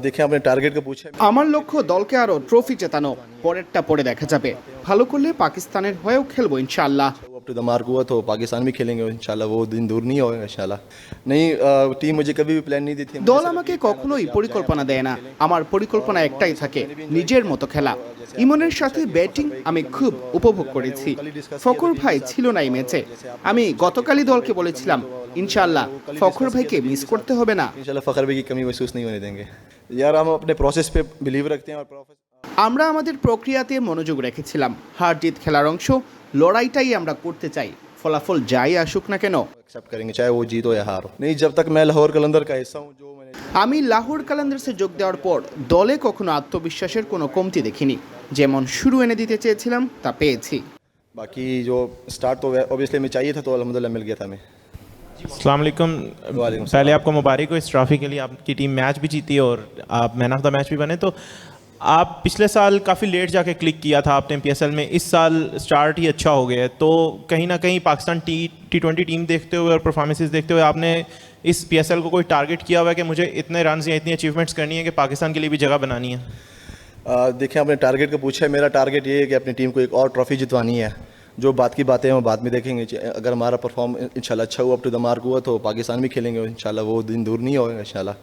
দেখে আপনি টার্গেটকে पूछा আমার লক্ষ্য দলকে আরো ট্রফি জেতানো, পরেরটা পরে দেখা যাবে। ভালো করলে পাকিস্তানের হয়েও খেলবো ইনশাআল্লাহ। अप टू द मार्क हुआ तो पाकिस्तान भी खेलेंगे इंशाल्लाह, वो दिन दूर नहीं होगा इंशाल्लाह। नहीं, टीम मुझे कभी भी प्लान नहीं दी थी। দল আমাকে কখনোই পরিকল্পনা দেয় না, আমার পরিকল্পনা একটাই থাকে, নিজের মতো খেলা। ইমনের সাথে ব্যাটিং আমি খুব উপভোগ করেছি। ফখর ভাই ছিল না এই ম্যাচে। আমি গতকালই দলকে বলেছিলাম ইনশাআল্লাহ ফখর ভাইকে মিস করতে হবে না। इंशाल्लाह फ़खर भाई की कमी महसूस नहीं होने देंगे। यार हम अपने प्रोसेस पे बिलीव रखते हैं और प्रोसेस আমরা আমাদের প্রক্রিয়াতে মনোযোগ রেখেছিলাম। হার জিত খেলার অংশ, লড়াইটাই আমরা করতে চাই, ফলাফল যাই আসুক না কেন। एक्सेप्ट करेंगे चाहे वो जीत हो या हार हो। नहीं, जब तक मैं लाहौर कलंदर का हिस्सा हूँ, जो मैंने আমি লাহোর কালান্দার্সে যোগ দেওয়ার পর দলে কখনো আত্মবিশ্বাসের কোনো কমতি দেখিনি। যেমন শুরু এনে দিতে চেয়েছিলাম তা পেয়েছি। बाकी जो स्टार्ट तो ऑब्वियसली में चाहिए था, तो अल्हम्दुलिल्लाह मिल गया था हमें। अस्सलाम वालेकुम। वालेकुम पहले आपको मुबारक हो इस ट्रॉफ़ी के लिए, आपकी टीम मैच भी जीती और आप मैन ऑफ द मैच भी बने। तो आप पिछले साल काफ़ी लेट जाके क्लिक किया था आपने PSL में, इस साल स्टार्ट ही अच्छा हो गया है, तो कहीं ना कहीं पाकिस्तान T20 टीम देखते हुए और परफॉर्मेंसेस देखते हुए आपने इस PSL को कोई टारगेट किया हुआ है कि मुझे इतने रन या इतनी अचीवमेंट्स करनी है कि पाकिस्तान के लिए भी जगह बनानी है? देखें, आपने टारगेट का पूछा है। मेरा टारगेट ये है कि अपनी टीम को एक और ट्रॉफी जितवानी है। जो बात की बातें हैं वो बाद में देखेंगे। अगर हमारा परफॉर्म इंशाल्लाह अच्छा हुआ, अप टू द मार्क हुआ, तो पाकिस्तान भी खेलेंगे इंशाल्लाह, वो दिन दूर नहीं होगा इंशाल्लाह।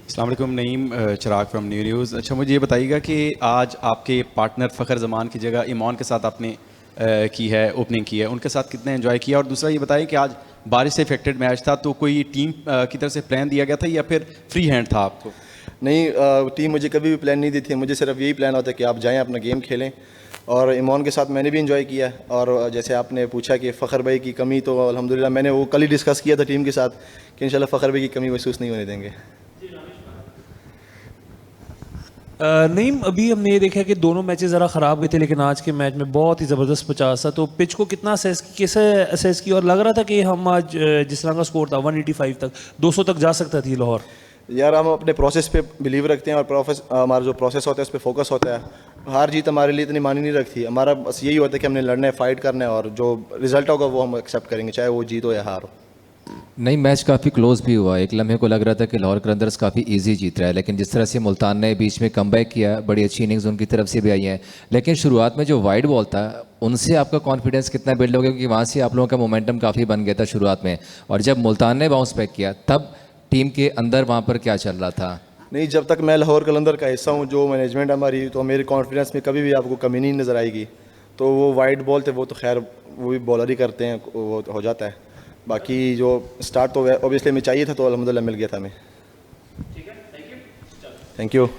अस्सलाम वालेकुम, नईम चिराग फ्रॉम न्यू न्यूज़। अच्छा, मुझे ये बताइएगा कि आज आपके पार्टनर फ़खर ज़मान की जगह इमॉन के साथ आपने की है, ओपनिंग की है, उनके साथ कितने एंजॉय किया? और दूसरा ये बताइए कि आज बारिश से इफेक्टेड मैच था, तो कोई टीम की तरफ से प्लान दिया गया था या फिर फ्री हैंड था आपको? नहीं, टीम मुझे कभी भी प्लान नहीं दी थी। मुझे सिर्फ यही प्लान होता है कि आप जाएं, अपना गेम खेलें। और इमॉन के साथ मैंने भी इंजॉय किया। और जैसे आपने पूछा कि फ़खर भाई की कमी, तो अल्हम्दुलिल्लाह मैंने वो कल ही डिस्कस किया था टीम के साथ कि इंशाल्लाह फ़खर भाई की कमी महसूस नहीं होने देंगे। नहीं, अभी हमने ये देखा कि दोनों मैचेस ज़रा ख़राब गए थे, लेकिन आज के मैच में बहुत ही ज़बरदस्त 50 था। तो पिच को कितना कैसे असेस की, और लग रहा था कि हम आज जिस तरह का स्कोर था 185 तक 200 तक जा सकता थी लाहौर। यार हम अपने प्रोसेस पे बिलीव रखते हैं और हमारा जो प्रोसेस होता है उस पर फोकस होता है। हार जीत हमारे लिए इतनी मानी नहीं रखती। हमारा बस यही होता है कि हमने लड़ना है, फाइट करना है, और जो रिजल्ट होगा वो हम एक्सेप्ट करेंगे, चाहे वो जीत हो या हार हो। नहीं, मैच काफ़ी क्लोज भी हुआ। एक लम्हे को लग रहा था कि लाहौर कलंदर्स काफ़ी इजी जीत रहा है, लेकिन जिस तरह से मुल्तान ने बीच में कमबैक किया, बड़ी अच्छी इनिंग्स उनकी तरफ से भी आई हैं। लेकिन शुरुआत में जो वाइड बॉल था, उनसे आपका कॉन्फिडेंस कितना बिल्ड हो गया? क्योंकि वहाँ से आप लोगों का मोमेंटम काफ़ी बन गया था शुरुआत में, और जब मुल्तान ने बाउंस बैक किया तब टीम के अंदर वहाँ पर क्या चल रहा था? नहीं, जब तक मैं लाहौर कलंदर का हिस्सा हूँ, जो मैनेजमेंट हमारी, तो मेरे कॉन्फिडेंस में कभी भी आपको कमी नहीं नज़र आएगी। तो वो वाइड बॉल थे, वो तो खैर वो भी बॉलर ही करते हैं, वो तो हो जाता है। बाकी जो स्टार्ट तो ऑब्वियसली में चाहिए था, तो अल्हम्दुलिल्लाह मिल गया था हमें। Thank you.